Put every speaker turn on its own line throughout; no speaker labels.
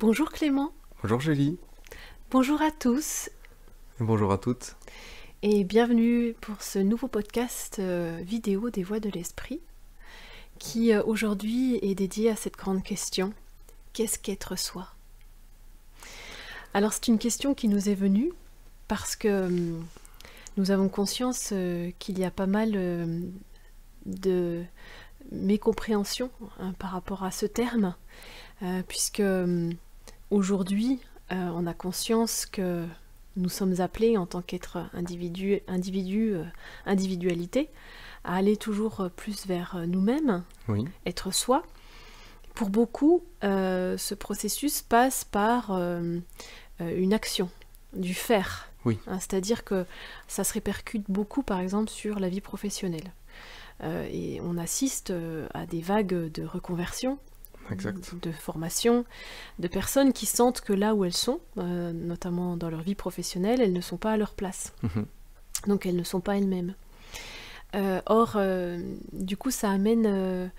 Bonjour Clément,
Bonjour Julie,
bonjour à tous
et bonjour à toutes.
et bienvenue pour ce nouveau podcast vidéo des Voix de l'Esprit qui aujourd'hui est dédié à cette grande question, qu'est-ce qu'être soi? Alors c'est une question qui nous est venue parce que nous avons conscience qu'il y a pas mal de mécompréhension par rapport à ce terme puisque aujourd'hui on a conscience que nous sommes appelés en tant qu'être individualité à aller toujours plus vers nous-mêmes,
Oui,
être soi. Pour beaucoup, ce processus passe par une action, du faire.
oui,
C'est-à-dire que ça se répercute beaucoup, par exemple, sur la vie professionnelle. Et on assiste à des vagues de reconversion,
exact.
de formation, de personnes qui sentent que là où elles sont, notamment dans leur vie professionnelle, elles ne sont pas à leur place.
Mhm.
Donc elles ne sont pas elles-mêmes. Or, du coup, ça amène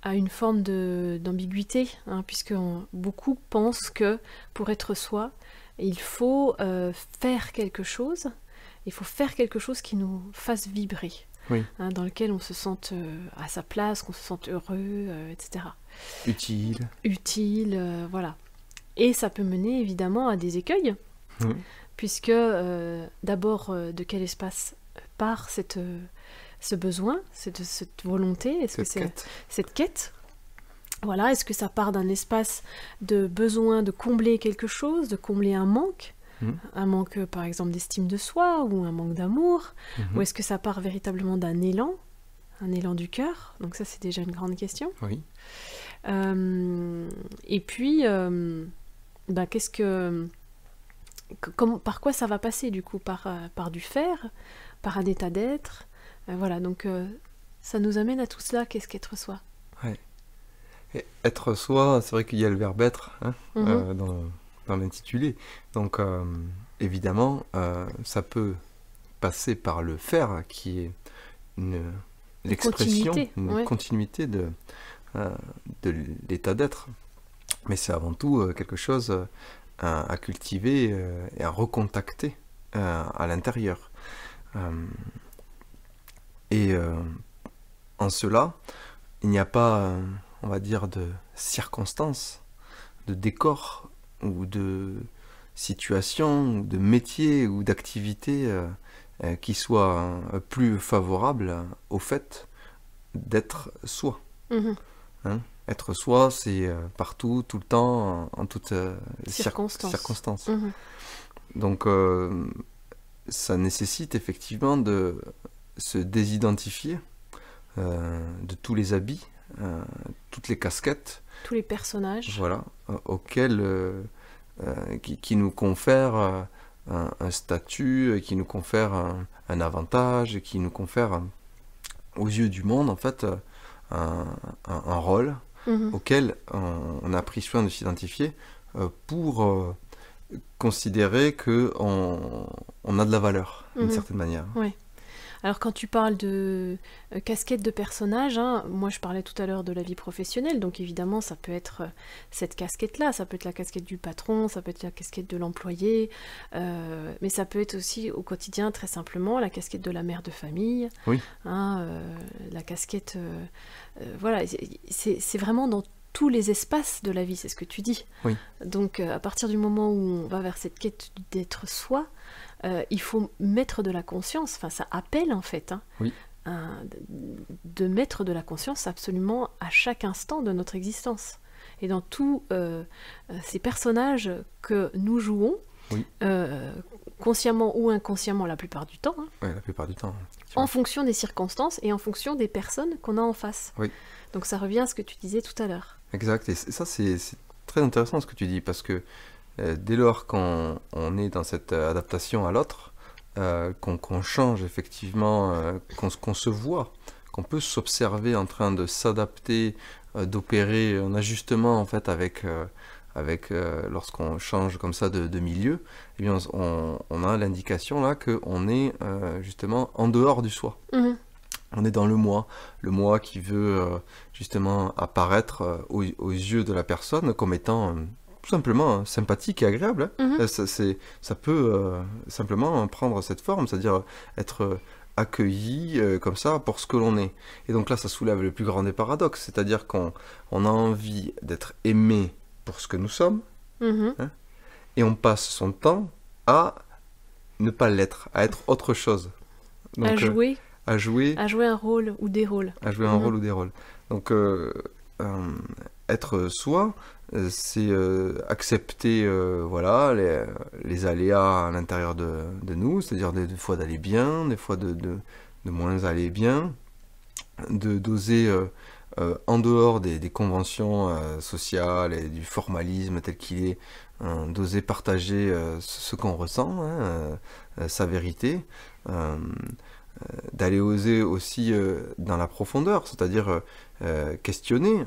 à une forme d'ambiguïté, puisque beaucoup pensent que pour être soi, il faut faire quelque chose, qui nous fasse vibrer,
Oui,
dans lequel on se sente à sa place, qu'on se sente heureux, etc.
utile.
Utile, voilà. Et ça peut mener évidemment à des écueils,
Mhm.
puisque d'abord, de quel espace part ce besoin, cette volonté, est-ce que
Cette
c'est
quête.
cette quête? Voilà, est-ce que ça part d'un espace de besoin de combler quelque chose, de combler
Mhm.
un manque par exemple d'estime de soi ou un manque d'amour,
Mhm.
ou est-ce que ça part véritablement d'un élan, un élan du cœur? Donc ça c'est déjà une grande question.
Oui,
Et puis, qu'est-ce que, par quoi ça va passer du coup? Par du faire, par un état d'être. Voilà, donc ça nous amène à tout cela, qu'est-ce qu'être soi?
ouais. Et être soi, c'est vrai qu'il y a le verbe être
Mhm.
dans l'intitulé. Donc, évidemment, ça peut passer par le faire, qui est une, l'expression,
Continuité,
une
ouais.
continuité euh, de l'état d'être. Mais c'est avant tout quelque chose à cultiver et à recontacter à l'intérieur. Euh, et en cela, il n'y a pas, on va dire, de circonstances, de décor ou de situation, ou de métier ou d'activité qui soient plus favorables au fait d'être soi.
Mhm.
Hein. Être soi, c'est partout, tout le temps, en toutes
Circonstance.
circonstances.
Mhm.
Donc, ça nécessite effectivement de se désidentifier de tous les habits, toutes les casquettes,
Tous les personnages.
voilà, auxquels qui nous confèrent un statut, qui nous confèrent un avantage, qui nous confèrent aux yeux du monde en fait un rôle
Mhm.
auquel on a pris soin de s'identifier pour considérer que on a de la valeur d'une
Mhm.
certaine manière.
Ouais. Alors quand tu parles de casquette de personnage, moi je parlais tout à l'heure de la vie professionnelle, donc évidemment ça peut être cette casquette-là, ça peut être la casquette du patron, ça peut être la casquette de l'employé, mais ça peut être aussi au quotidien très simplement la casquette de la mère de famille,
Oui,
la casquette... voilà, c'est vraiment dans tous les espaces de la vie, c'est ce que tu dis.
oui,
Donc à partir du moment où on va vers cette quête d'être soi, il faut mettre de la conscience, enfin ça appelle en fait,
oui,
de mettre de la conscience absolument à chaque instant de notre existence. Et dans tous ces personnages que nous jouons,
oui,
consciemment ou inconsciemment la plupart du temps,
ouais, la plupart du temps.
en fonction des circonstances et en fonction des personnes qu'on a en face.
Oui.
Donc ça revient à ce que tu disais tout à l'heure.
Exact, et ça c'est très intéressant ce que tu dis, parce que dès lors qu'on est dans cette adaptation à l'autre, qu'on change effectivement, qu'on se voit, qu'on peut s'observer en train de s'adapter, d'opérer un ajustement en fait avec lorsqu'on change comme ça de milieu, eh bien on a l'indication là qu'on est justement en dehors du soi.
Mhm.
On est dans le moi qui veut justement apparaître aux yeux de la personne comme étant tout simplement sympathique et agréable.
Mhm.
Ça peut simplement prendre cette forme, c'est-à-dire être accueilli comme ça pour ce que l'on est. Et donc là, ça soulève le plus grand des paradoxes, c'est-à-dire qu'on a envie d'être aimé pour ce que nous sommes,
Mhm.
hein, et on passe son temps à ne pas l'être, à être autre chose.
À
Donc
jouer,
à jouer,
à jouer un rôle ou des rôles.
un
Mhm.
rôle ou des rôles. Donc être soi, c'est accepter voilà, les aléas à l'intérieur de nous, c'est-à-dire des fois d'aller bien, des fois de moins aller bien, d'oser en dehors des conventions sociales et du formalisme tel qu'il est, d'oser partager ce qu'on ressent, hein, sa vérité, euh, d'aller oser aussi dans la profondeur, c'est-à-dire questionner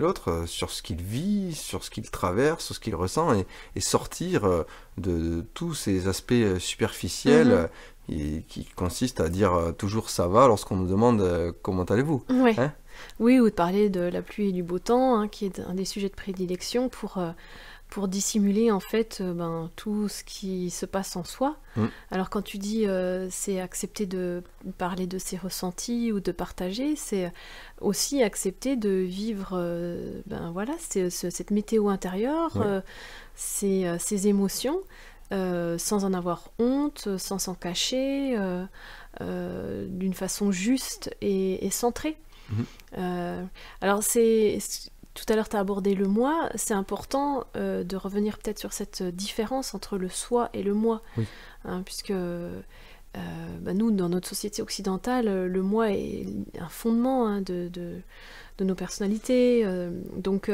l'autre sur ce qu'il vit, sur ce qu'il traverse, sur ce qu'il ressent, et sortir de tous ces aspects superficiels
Mhm.
et qui consistent à dire toujours ça va lorsqu'on nous demande comment allez-vous,
Ouais.
hein.
Oui, ou de parler de la pluie et du beau temps, hein, qui est un des sujets de prédilection pour dissimuler en fait tout ce qui se passe en soi.
Mm.
Alors quand tu dis c'est accepter de parler de ses ressentis ou de partager, c'est aussi accepter de vivre voilà, cette météo intérieure,
Oui.
ces émotions, sans en avoir honte, sans s'en cacher, d'une façon juste et centrée.
Mhm.
Alors tout à l'heure tu as abordé le moi, c'est important de revenir peut-être sur cette différence entre le soi et le moi,
Oui.
hein, puisque nous, dans notre société occidentale, le moi est un fondement, hein, de nos personnalités, donc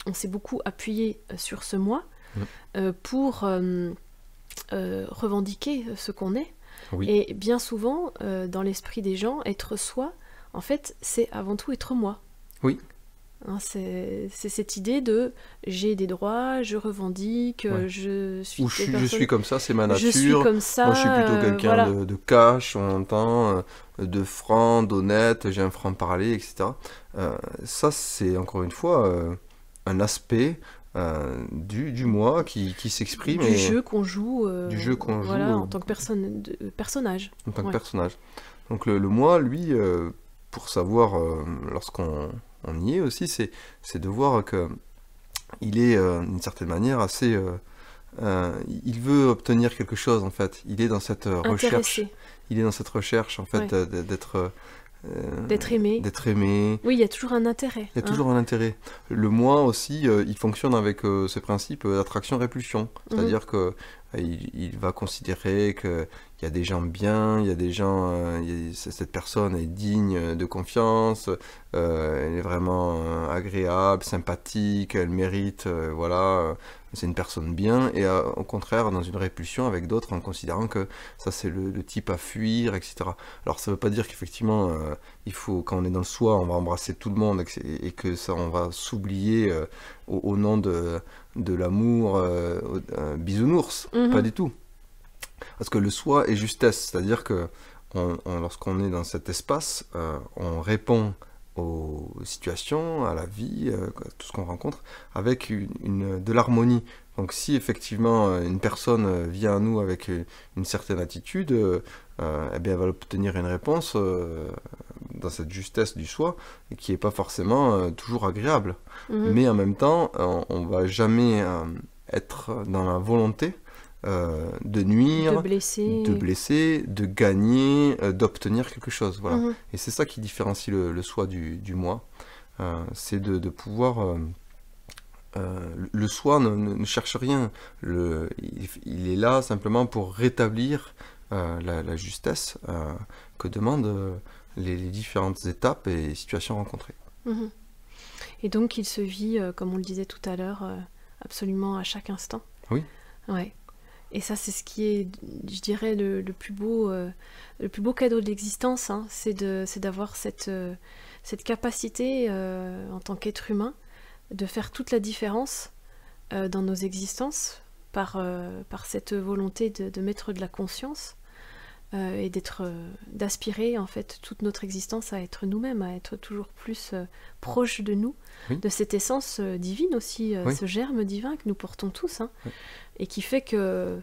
on s'est beaucoup appuyé sur ce moi pour revendiquer ce qu'on est,
Oui.
et bien souvent, dans l'esprit des gens, être soi, en fait, c'est avant tout être moi.
Oui.
Hein, c'est cette idée de j'ai des droits, je revendique,
Ouais.
je suis
Ou
telle
je suis
personne,
comme ça, c'est ma
je suis
nature.
comme ça,
Moi, je suis plutôt quelqu'un
voilà.
de cash, on entend, de franc, d'honnête, j'ai un franc-parler, etc. Ça, c'est encore une fois un aspect du moi qui s'exprime
Du jeu qu'on joue,
du jeu qu'on joue
voilà, en tant que personnage.
en tant que
Ouais.
personnage. Donc le moi, lui, pour savoir, lorsqu'on y est aussi, c'est de voir que il est d'une certaine manière assez... il veut obtenir quelque chose en fait. Il est dans cette recherche.
Intéressé,
Il est dans cette recherche en fait
ouais. D'être aimé.
d'être aimé.
Oui, il y a toujours un intérêt.
Il y a
Hein.
toujours un intérêt. Le moi aussi, il fonctionne avec ce principe d'attraction-répulsion. C'est-à-dire que il va considérer que il y a des gens bien, il y a des gens, cette personne est digne de confiance, elle est vraiment agréable, sympathique, elle mérite, voilà, c'est une personne bien, et au contraire dans une répulsion avec d'autres en considérant que ça c'est le type à fuir, etc. Alors ça veut pas dire qu'effectivement il faut, quand on est dans le soi, on va embrasser tout le monde et que ça on va s'oublier au nom de l'amour bisounours, pas du tout. Parce que le soi est justesse, c'est-à-dire que lorsqu'on est dans cet espace, on répond aux situations, à la vie, à tout ce qu'on rencontre, avec de l'harmonie. Donc si effectivement une personne vient à nous avec une certaine attitude, eh bien, elle va obtenir une réponse dans cette justesse du soi, qui n'est pas forcément toujours agréable. Mais en même temps, on ne va jamais être dans la volonté de nuire,
De blesser,
de gagner, d'obtenir quelque chose. Voilà.
Mhm.
Et c'est ça qui différencie le soi du moi. C'est de pouvoir... le soi ne cherche rien. Il est là simplement pour rétablir la justesse que demandent les différentes étapes et situations rencontrées.
Mhm. Et donc il se vit, comme on le disait tout à l'heure, absolument à chaque instant.
Oui.
Ouais. Et ça, c'est ce qui est, je dirais, le plus beau cadeau de l'existence, hein, c'est d'avoir cette capacité, en tant qu'être humain, de faire toute la différence dans nos existences par cette volonté de mettre de la conscience et d'aspirer en fait toute notre existence à être nous-mêmes, à être toujours plus proche de nous, de cette essence divine aussi, ce germe divin que nous portons tous, hein, et qui fait que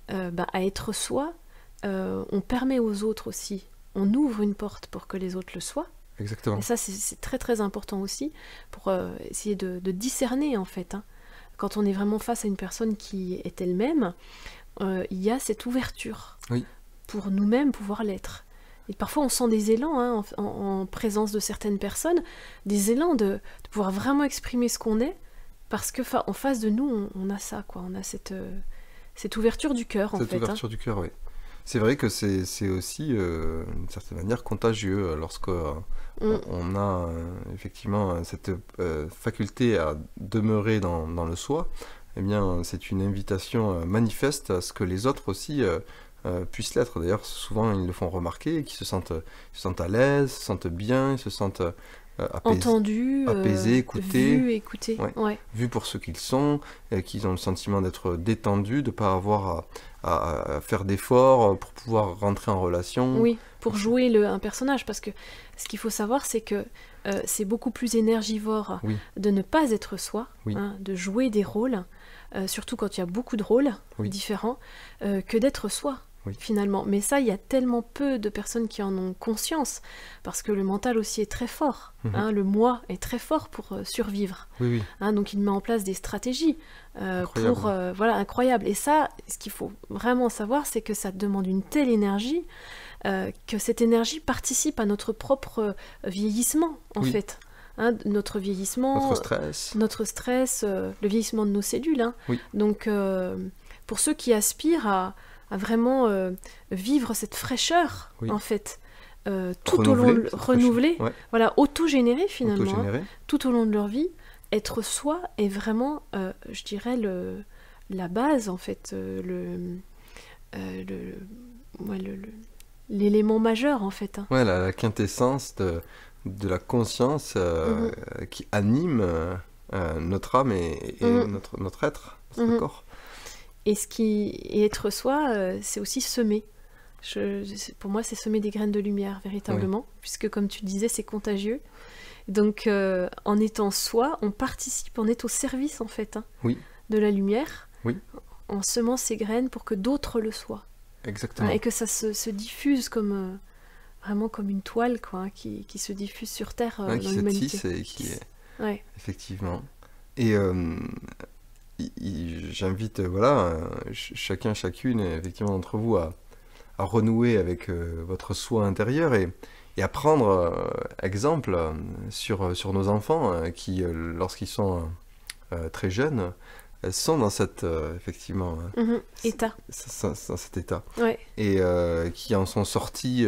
à être soi, on permet aux autres aussi, on ouvre une porte pour que les autres le soient.
Exactement.
Et ça, c'est très très important aussi pour essayer de discerner en fait, hein. Quand on est vraiment face à une personne qui est elle-même, il y a cette ouverture pour nous-mêmes pouvoir l'être. Et parfois on sent des élans, hein, en présence de certaines personnes, des élans de pouvoir vraiment exprimer ce qu'on est, parce que en face de nous, on a ça, quoi. On a cette ouverture du cœur, en fait.
Cette ouverture du cœur, oui. C'est vrai que c'est aussi, d'une certaine manière, contagieux lorsque on a effectivement cette faculté à demeurer dans le soi. Eh bien, c'est une invitation manifeste à ce que les autres aussi puissent l'être. D'ailleurs, souvent, ils le font remarquer, qu'ils se sentent à l'aise, se sentent bien, ils se sentent
entendus,
apaisés, écoutés,
vus
pour ce qu'ils sont, qu'ils ont le sentiment d'être détendus, de ne pas avoir à faire d'efforts pour pouvoir rentrer en relation.
Oui, pour jouer un personnage, parce que ce qu'il faut savoir, c'est que c'est beaucoup plus énergivore de ne pas être soi, hein, de jouer des rôles, surtout quand il y a beaucoup de rôles différents, que d'être soi. Finalement. Mais ça, il y a tellement peu de personnes qui en ont conscience, parce que le mental aussi est très fort, hein, le moi est très fort pour survivre. Hein, donc il met en place des stratégies incroyables. Et ça, ce qu'il faut vraiment savoir, c'est que ça demande une telle énergie, que cette énergie participe à notre propre vieillissement, en fait. Hein, notre vieillissement, notre stress, le vieillissement de nos cellules. Hein. Donc, pour ceux qui aspirent à vraiment vivre cette fraîcheur, en fait, tout au long, renouvelée, autogénérée finalement, hein, tout au long de leur vie, être soi est vraiment, je dirais, la base, en fait, l'élément majeur, en fait. Hein.
La quintessence de la conscience qui anime notre âme et notre être, notre corps.
Et être soi, c'est aussi semer. Pour moi, c'est semer des graines de lumière, véritablement, puisque, comme tu disais, c'est contagieux. Donc, en étant soi, on participe, on est au service, en fait, hein, de la lumière, en semant ces graines pour que d'autres le soient.
Exactement.
Et que ça se diffuse vraiment comme une toile, quoi, hein, qui se diffuse sur Terre dans l'humanité.
Qui se tisse et qui est... Effectivement. Et... j'invite chacune effectivement d'entre vous à renouer avec votre soi intérieur et à prendre exemple sur nos enfants qui, lorsqu'ils sont très jeunes, sont dans cet
état.
Dans cet état. Et qui en sont sortis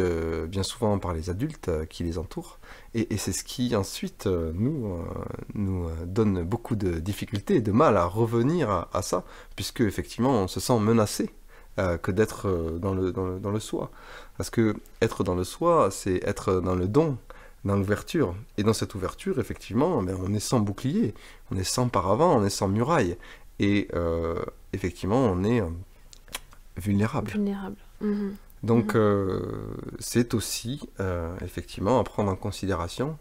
bien souvent par les adultes qui les entourent. Et c'est ce qui ensuite nous donne beaucoup de difficultés et de mal à revenir à ça, puisque effectivement on se sent menacé que d'être dans le soi. Parce que être dans le soi, c'est être dans le don, dans l'ouverture. Et dans cette ouverture, effectivement, on est sans bouclier, on est sans paravent, on est sans muraille. Et effectivement, on est vulnérable. Donc, c'est aussi, effectivement, à prendre en considération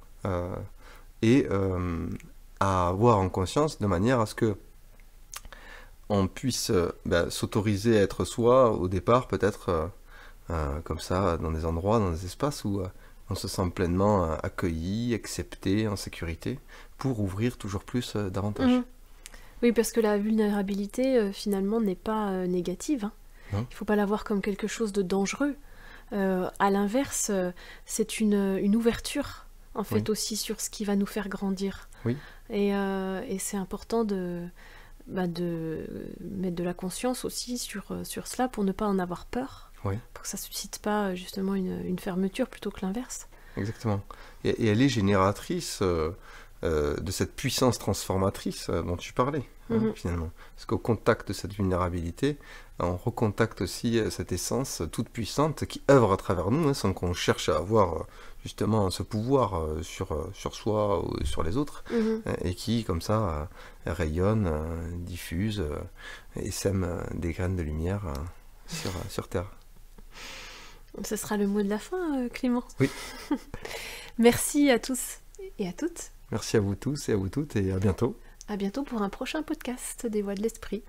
et à avoir en conscience de manière à ce que on puisse s'autoriser à être soi au départ, peut-être comme ça, dans des endroits, dans des espaces où on se sent pleinement accueilli, accepté, en sécurité, pour ouvrir toujours plus davantage.
Oui, parce que la vulnérabilité, finalement, n'est pas négative, hein. Il ne faut pas la voir comme quelque chose de dangereux. À l'inverse, c'est une ouverture, en fait, aussi sur ce qui va nous faire grandir. Et c'est important de mettre de la conscience aussi sur cela pour ne pas en avoir peur, pour que ça ne suscite pas justement une fermeture plutôt que l'inverse.
Exactement. Et elle est génératrice de cette puissance transformatrice dont tu parlais, finalement. Parce qu'au contact de cette vulnérabilité, on recontacte aussi cette essence toute puissante qui œuvre à travers nous, sans qu'on cherche à avoir justement ce pouvoir sur soi ou sur les autres, et qui, comme ça, rayonne, diffuse et sème des graines de lumière sur Terre.
Ce sera le mot de la fin, Clément.
Oui.
Merci à tous et à toutes.
Merci à vous tous et à vous toutes et à bientôt.
À bientôt pour un prochain podcast des Voix de l'Esprit.